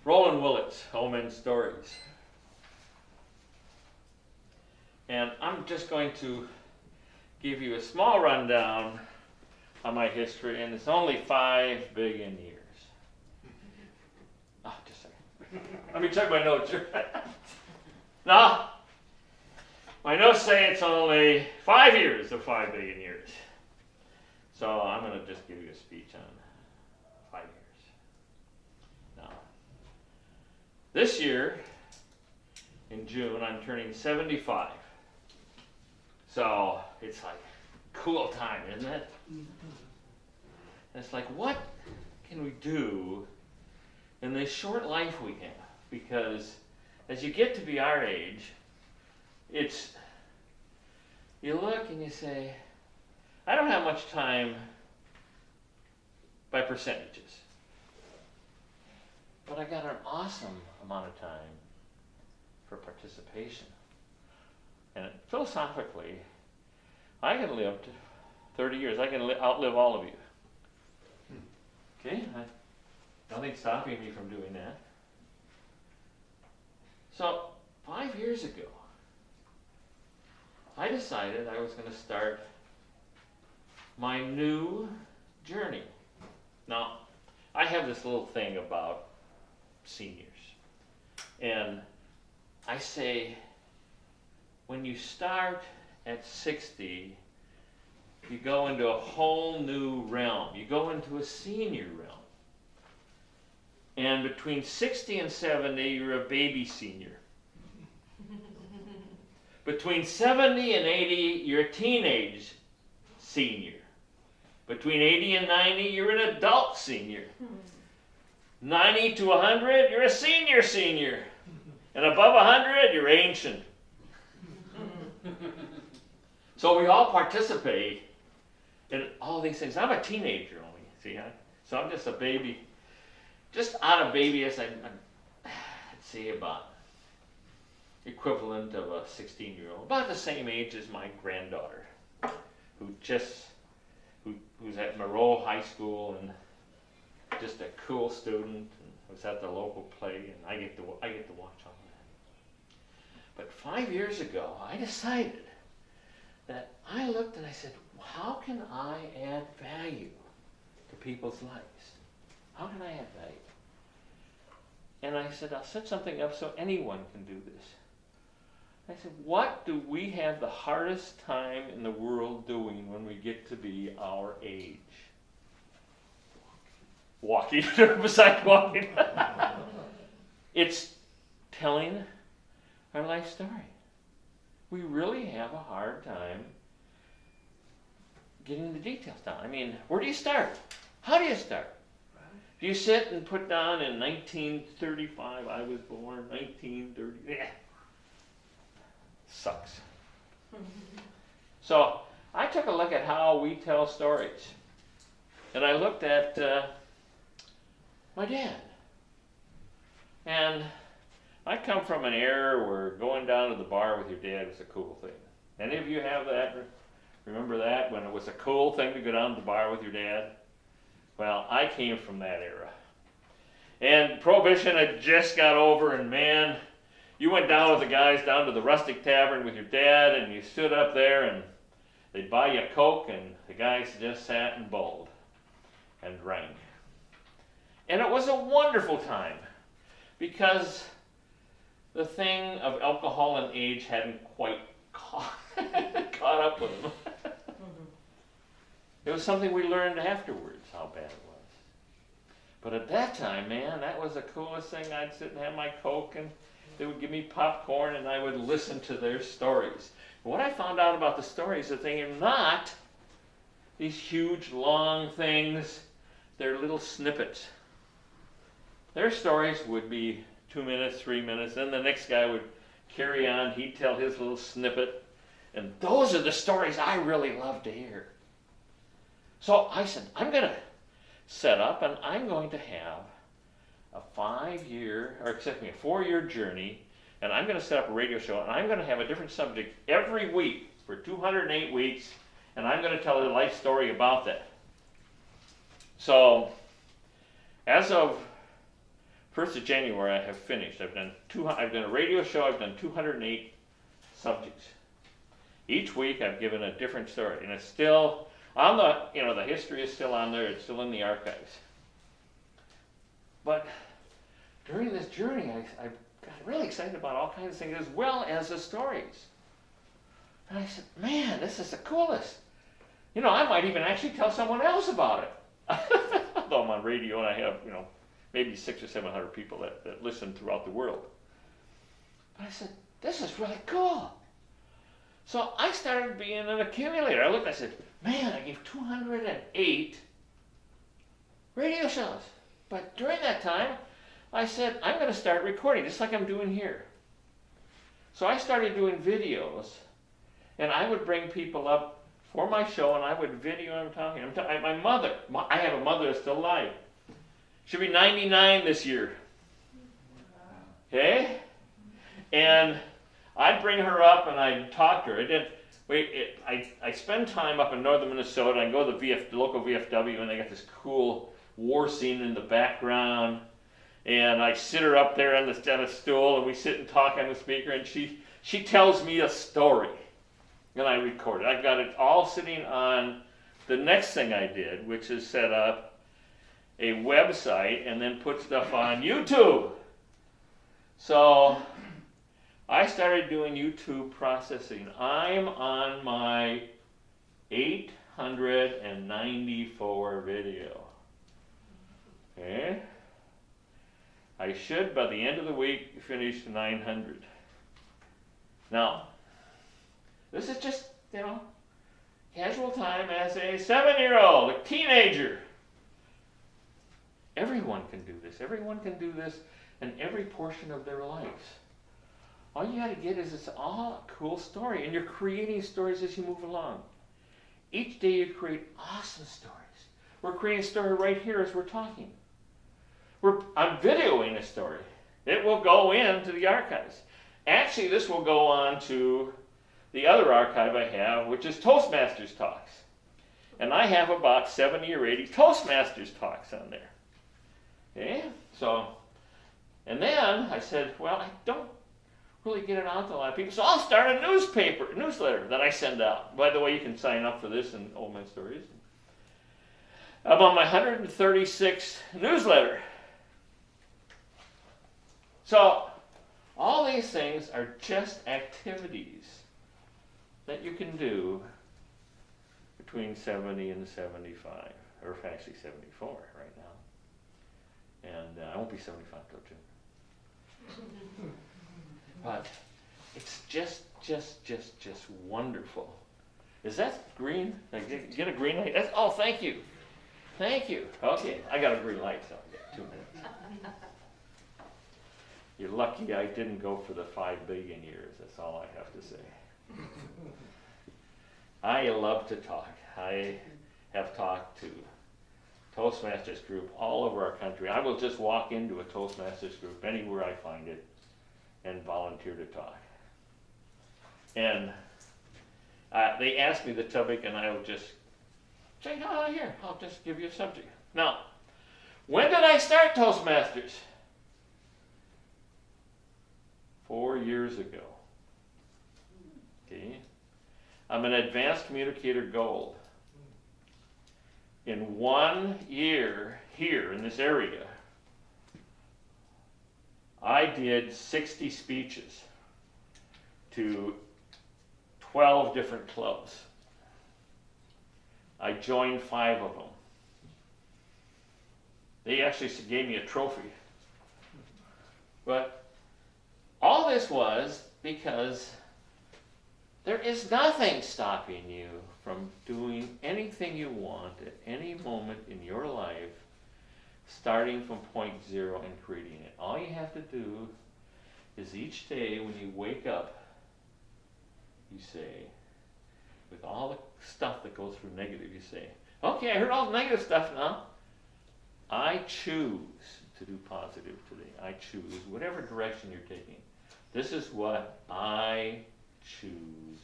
Roland Willits, Home and Stories. And I'm just going to give you a small rundown of my history, and it's only 5 billion years. Oh, just a second. Let me check my notes here. No, my notes say it's only 5 years of 5 billion years. So I'm going to just give you a speech on 5 years. Now, this year, in June, I'm turning 75. So it's like a cool time, isn't it? And it's like, what can we do in this short life we have? Because as you get to be our age, you look and you say, I don't have much time by percentages, but I got an awesome amount of time for participation. And philosophically, I can live to 30 years. I can outlive all of you. Okay? Nothing's stopping me from doing that. So, 5 years ago, I decided I was going to start my new journey. Now, I have this little thing about seniors. And I say, when you start at 60, you go into a whole new realm. You go into a senior realm. And between 60 and 70, you're a baby senior. Between 70 and 80, you're a teenage senior. Between 80 and 90, you're an adult senior. 90 to 100, you're a senior senior. And above 100, you're ancient. So we all participate in all these things. I'm a teenager only, see? So I'm just a baby. Just out of baby as I'd say about equivalent of a 16-year-old. About the same age as my granddaughter, who's at Moreau High School and just a cool student and was at the local play, and I get to watch all that. But 5 years ago, I decided that I looked and I said, how can I add value to people's lives? How can I add value? And I said, I'll set something up so anyone can do this. I said, what do we have the hardest time in the world doing when we get to be our age? Walking. Besides walking. It's telling our life story. We really have a hard time getting the details down. I mean, where do you start? How do you start? Do you sit and put down in 1935, I was born, 1930, yeah. Sucks. So I took a look at how we tell stories. And I looked at my dad. And I come from an era where going down to the bar with your dad was a cool thing. Any of you have that? Remember that, when it was a cool thing to go down to the bar with your dad? Well, I came from that era. And Prohibition had just got over, and man, you went down with the guys down to the rustic tavern with your dad, and you stood up there, and they'd buy you a Coke, and the guys just sat and bowled and drank. And it was a wonderful time, because the thing of alcohol and age hadn't quite caught up with them. It was something we learned afterwards, how bad it was. But at that time, man, that was the coolest thing. I'd sit and have my Coke, and they would give me popcorn, and I would listen to their stories. And what I found out about the stories is that they are not these huge, long things. They're little snippets. Their stories would be 2 minutes, 3 minutes, then the next guy would carry on. He'd tell his little snippet. And those are the stories I really love to hear. So I said, I'm going to set up, and I'm going to have a 4-year journey, and I'm going to set up a radio show, and I'm going to have a different subject every week for 208 weeks, and I'm going to tell a life story about that. So, as of 1st of January, I have finished. I've done a radio show. I've done 208 subjects. Each week, I've given a different story, and it's still on the history is still on there. It's still in the archives. But during this journey, I got really excited about all kinds of things as well as the stories. And I said, man, this is the coolest. I might even actually tell someone else about it. Although I'm on radio and I have, maybe 600 or 700 people that listen throughout the world. But I said, this is really cool. So I started being an accumulator. I looked and I said, man, I gave 208 radio shows. But during that time, I said, I'm going to start recording, just like I'm doing here. So I started doing videos, and I would bring people up for my show, and I would video them talking. My mother, I have a mother that's still alive. She'll be 99 this year. Okay? And I'd bring her up and I'd talk to her. I spend time up in northern Minnesota. I go to the local VFW, and they got this cool war scene in the background. And I sit her up there on a stool, and we sit and talk on the speaker, and she tells me a story. And I record it. I've got it all sitting on the next thing I did, which is set up a website and then put stuff on YouTube. So I started doing YouTube processing. I'm on my 894 video. Okay? I should, by the end of the week, finish 900. Now, this is just, casual time as a 7-year-old, a teenager. Everyone can do this. Everyone can do this in every portion of their lives. All you got to get is it's all a cool story, and you're creating stories as you move along. Each day you create awesome stories. We're creating a story right here as we're talking. I'm videoing a story. It will go into the archives. Actually, this will go on to the other archive I have, which is Toastmasters talks. And I have about 70 or 80 Toastmasters talks on there. Okay? And then I said, well, I don't really get it out to a lot of people, so I'll start a newsletter that I send out. By the way, you can sign up for this in Old Man Stories. I'm on my 136th newsletter. So, all these things are just activities that you can do between 70 and 75, or actually 74 right now. And I won't be 75 till June. But it's just wonderful. Is that green? Get a green light? Oh, thank you. Thank you. Okay, I got a green light, so I'll get 2 minutes. You're lucky I didn't go for the 5 billion years. That's all I have to say. I love to talk. I have talked to Toastmasters group all over our country. I will just walk into a Toastmasters group anywhere I find it and volunteer to talk. And they ask me the topic, and I'll just say, oh, here, I'll just give you a subject. Now, when did I start Toastmasters? 4 years ago. Okay. I'm an advanced communicator gold. In 1 year here in this area, I did 60 speeches to 12 different clubs. I joined 5 of them. They actually gave me a trophy. But all this was because there is nothing stopping you from doing anything you want at any moment in your life, starting from point 0 and creating it. All you have to do is each day when you wake up, you say, with all the stuff that goes through negative, you say, okay, I heard all the negative stuff now. I choose to do positive today. I choose whatever direction you're taking. This is what I choose